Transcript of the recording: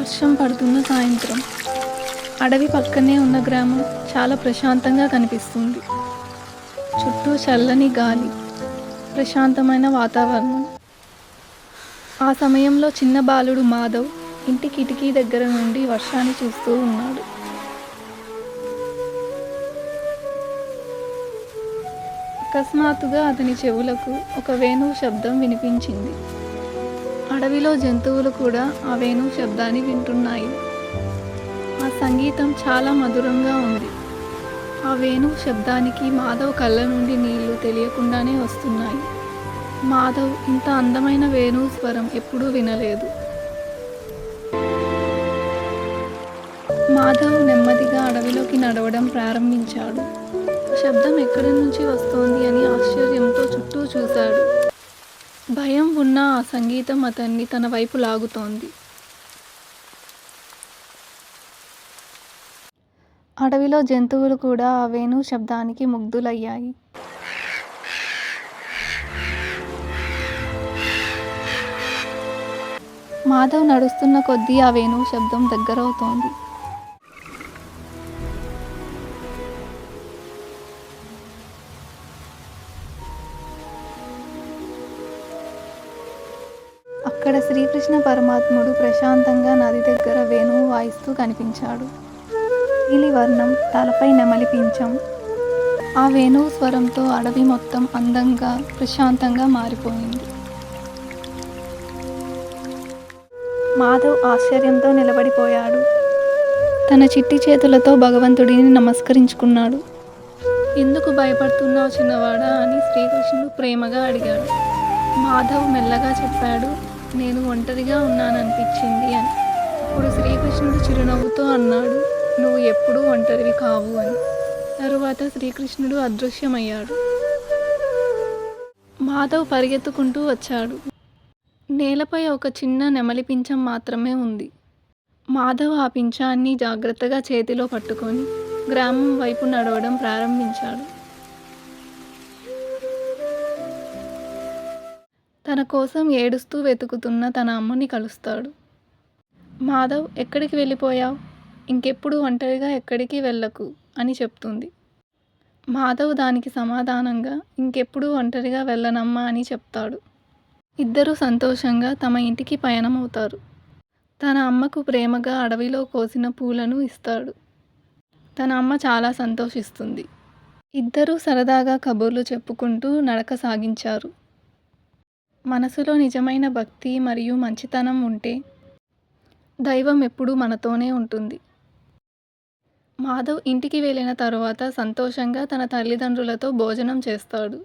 వర్షం పడుతున్న సాయంత్రం. అడవి పక్కనే ఉన్న గ్రామం చాలా ప్రశాంతంగా కనిపిస్తుంది. చుట్టూ చల్లని గాలి, ప్రశాంతమైన వాతావరణం. ఆ సమయంలో చిన్న బాలుడు మాధవ్ ఇంటి కిటికీ దగ్గర నుండి వర్షాన్ని చూస్తూ ఉన్నాడు. అకస్మాత్తుగా అతని చెవులకు ఒక వేణువు శబ్దం వినిపించింది. అడవిలో జంతువులు కూడా ఆ వేణువు శబ్దాన్ని వింటున్నాయి. ఆ సంగీతం చాలా మధురంగా ఉంది. ఆ వేణువు శబ్దానికి మాధవ్ కళ్ళ నుండి నీళ్లు తెలియకుండానే వస్తున్నాయి. మాధవ్ ఇంత అందమైన వేణువు స్వరం ఎప్పుడూ వినలేదు. మాధవ్ నెమ్మదిగా అడవిలోకి నడవడం ప్రారంభించాడు. శబ్దం ఎక్కడి నుంచి వస్తోంది అని ఆశ్చర్యంతో చుట్టూ చూశాడు. భయం ఉన్న ఆ సంగీతం అతన్ని తన వైపు లాగుతోంది. అడవిలో జంతువులు కూడా ఆ వేణువు శబ్దానికి ముగ్ధులయ్యాయి. మాధవ్ నడుస్తున్న కొద్దీ ఆ వేణువు శబ్దం దగ్గరవుతోంది. అక్కడ శ్రీకృష్ణ పరమాత్ముడు ప్రశాంతంగా నది దగ్గర వేణువు వాయిస్తూ కనిపించాడు. నీలివర్ణం, తలపై నెమలి పింఛం. ఆ వేణువు స్వరంతో అడవి మొత్తం అందంగా, ప్రశాంతంగా మారిపోయింది. మాధవ్ ఆశ్చర్యంతో నిలబడిపోయాడు. తన చిట్టి చేతులతో భగవంతుడిని నమస్కరించుకున్నాడు. ఎందుకు భయపడుతున్నావు చిన్నవాడా అని శ్రీకృష్ణుడు ప్రేమగా అడిగాడు. మాధవ్ మెల్లగా చెప్పాడు, నేను ఒంటరిగా ఉన్నాననిపించింది అని. అప్పుడు శ్రీకృష్ణుడు చిరునవ్వుతో అన్నాడు, నువ్వు ఎప్పుడూ ఒంటరివి కావు అని. తరువాత శ్రీకృష్ణుడు అదృశ్యమయ్యాడు. మాధవ్ పరిగెత్తుకుంటూ వచ్చాడు. నేలపై ఒక చిన్న నెమలి పింఛం మాత్రమే ఉంది. మాధవ్ ఆ పింఛాన్ని జాగ్రత్తగా చేతిలో పట్టుకొని గ్రామం వైపు నడవడం ప్రారంభించాడు. తన కోసం ఏడుస్తూ వెతుకుతున్న తన అమ్మని కలుస్తాడు. మాధవ్, ఎక్కడికి వెళ్ళిపోయావు? ఇంకెప్పుడు ఒంటరిగా ఎక్కడికి వెళ్ళకు అని చెప్తుంది. మాధవ్ దానికి సమాధానంగా, ఇంకెప్పుడు ఒంటరిగా వెళ్ళనమ్మా అని చెప్తాడు. ఇద్దరూ సంతోషంగా తమ ఇంటికి పయనమవుతారు. తన అమ్మకు ప్రేమగా అడవిలో కోసిన పూలను ఇస్తాడు. తన అమ్మ చాలా సంతోషిస్తుంది. ఇద్దరూ సరదాగా కబుర్లు చెప్పుకుంటూ నడక సాగించారు. మనసులో నిజమైన భక్తి మరియు మంచితనం ఉంటే దైవం ఎప్పుడూ మనతోనే ఉంటుంది. మాధవ్ ఇంటికి వెళ్ళిన తరువాత సంతోషంగా తన తల్లిదండ్రులతో భోజనం చేస్తాడు.